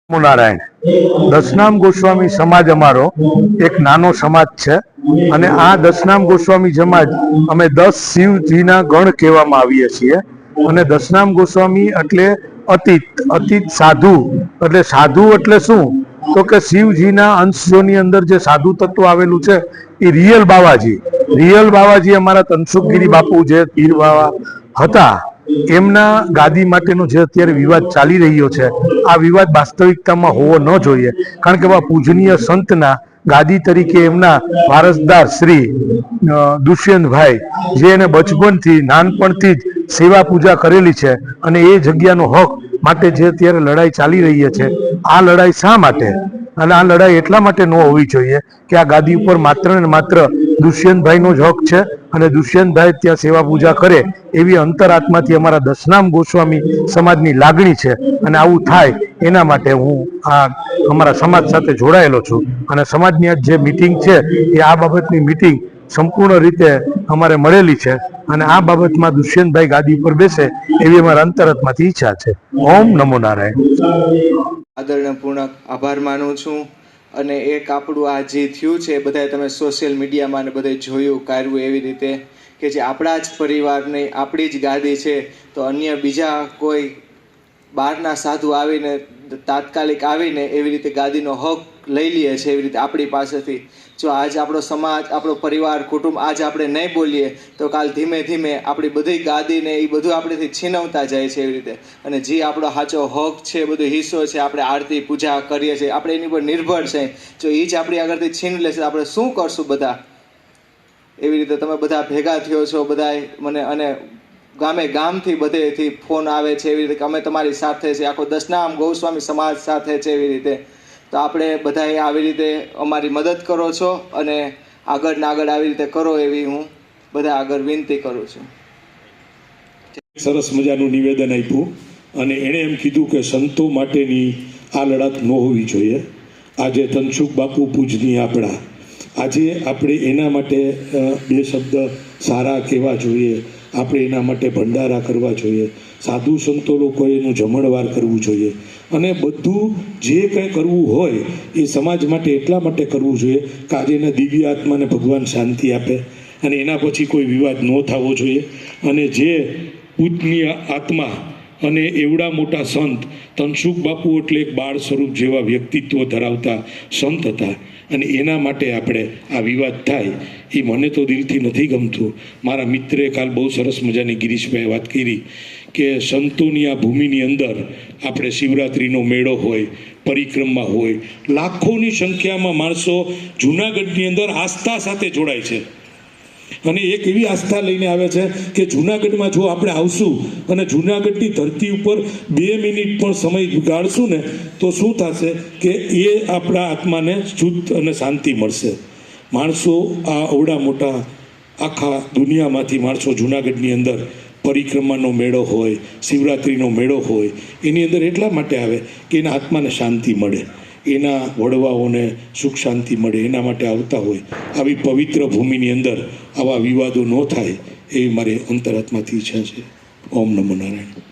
નારાયણ દશનામ ગોસ્વામી સમાજ અમારો એક નાનો સમાજ છે અને આ દશનામ ગોસ્વામી સમાજ અમે 10 શિવજીના ગણ કહેવામાં આવીએ છીએ અને દશનામ ગોસ્વામી એટલે અતીત સાધુ એટલે સાધુ એટલે શું તો કે શિવજીના અંશોની અંદર જે સાધુ તત્વ આવેલું છે એ રિયલ બાવાજી અમારા તનસુખગીરી બાપુ જે પીર બાવા હતા એમના ગાદી માટેનો જે અત્યારે વિવાદ ચાલી રહ્યો છે આ વિવાદ વાસ્તવિકતામાં હોવો ન જોઈએ કારણ કે પૂજનીય સંતના ગાદી તરીકે એમના વારસદાર શ્રી દુષ્યંતભાઈ જે એને બચપનથી નાનપણથી જ સેવા પૂજા કરેલી છે અને એ જગ્યાનો હક માટે જે અત્યારે લડાઈ ચાલી રહી છે આ લડાઈ શા માટે અને આ લડાઈ એટલા માટે ન હોવી જોઈએ કે આ ગાદી ઉપર માત્ર ને માત્ર દુષ્યંતભાઈનો જ હક છે અને દુષ્યંતભાઈ ત્યાં સેવા પૂજા કરે એવી અંતરાત્માથી અમારા દશનામ ગોસ્વામી સમાજની લાગણી છે અને આવું થાય એના માટે હું આ અમારા સમાજ સાથે જોડાયેલો છું અને સમાજની આજ જે મિટિંગ છે એ આ બાબતની મિટિંગ સંપૂર્ણ રીતે અમારે મળેલી છે અને આ બાબતમાં દુષ્યંતભાઈ ગાદી ઉપર બેસે એવી અમારા અંતરાત્માથી ઈચ્છા છે. ઓમ નમો નારાયણ. આદરણીયપૂર્વક આભાર માનું છું અને એક આપણું આ જે થયું છે બધાએ તમે સોશિયલ મીડિયામાં ને બધે જોયું કાર્યું એવી રીતે કે જે આપણા જ પરિવારની આપણી જ ગાદી છે તો અન્ય બીજા કોઈ બહારના સાધુ આવીને તાત્કાલિક આવીને એવી રીતે ગાદીનો હક લઈ લઈએ છે એવી રીતે આપણી પાસેથી જો આજ આપણો સમાજ આપણો પરિવાર કુટુંબ આજ આપણે નહીં બોલીએ તો કાલ ધીમે ધીમે આપણી બધી ગાદીને એ બધું આપણેથી છીનવતા જાય છે એવી રીતે અને જે આપણો સાચો હક છે બધો હિસ્સો છે આપણે આરતી પૂજા કરીએ છીએ આપણે એની પર નિર્ભર છે જો એ જ આપણી આગળથી છીન લેશે આપણે શું કરશું બધા એવી રીતે તમે બધા ભેગા થયો છો બધાએ મને અને ગામથી બધેથી ફોન આવે છે એવી રીતે કે અમે તમારી સાથે છે આખો દશનામ ગોસ્વામી સમાજ સાથે છે એવી રીતે તો આપણે બધાએ આવી રીતે અમારી મદદ કરો છો અને આગળ આવી રીતે કરો એવી હું બધા આગળ વિનંતી કરું છું. સરસ મજાનું નિવેદન આપ્યું અને એણે એમ કીધું કે સંતો માટેની આ લડત ન હોવી જોઈએ. આજે તનસુખ બાપુ પૂજનીય આપણા આજે આપણે એના માટે બે શબ્દ સારા કહેવા જોઈએ. આપણે એના માટે ભંડારા કરવા જોઈએ. સાધુ સંતો લોકોએ એનું જમણવાર કરવું જોઈએ અને બધું જે કંઈ કરવું હોય એ સમાજ માટે એટલા માટે કરવું જોઈએ કે આજે એના દિવ્ય આત્માને ભગવાન શાંતિ આપે અને એના પછી કોઈ વિવાદ ન થવો જોઈએ. અને જે પૂજનીય આત્મા અને એવડા મોટા સંત તનસુખ બાપુ એટલે એક બાળ સ્વરૂપ જેવા વ્યક્તિત્વ ધરાવતા સંત હતા અને એના માટે આપણે આ વિવાદ થાય એ મને તો દિલથી નથી ગમતું. મારા મિત્રે કાલ બહુ સરસ મજાની ગિરીશભાઈએ વાત કરી કે સંતોની આ ભૂમિની અંદર આપણે શિવરાત્રિનો મેળો હોય પરિક્રમા હોય લાખોની સંખ્યામાં માણસો જૂનાગઢની અંદર આસ્થા સાથે જોડાય છે અને એક એવી આસ્થા લઈને આવે છે કે જૂનાગઢમાં જો આપણે આવશું અને જૂનાગઢની ધરતી ઉપર 2 મિનિટ પણ સમય ગાળશું ને તો શું થશે કે એ આપણા આત્માને શુદ્ધ અને શાંતિ મળશે. માણસો આ અવડા મોટા આખા દુનિયામાંથી માણસો જૂનાગઢની અંદર પરિક્રમાનો મેળો હોય શિવરાત્રિનો મેળો હોય એની અંદર એટલા માટે આવે કે એના આત્માને શાંતિ મળે એના વડવાઓને સુખ શાંતિ મળે એના માટે આવતા હોય. આવી પવિત્ર ભૂમિની અંદર આવા વિવાદો ન થાય એવી મારી અંતરાત્માથી ઈચ્છા છે. ઓમ નમો નારાયણ.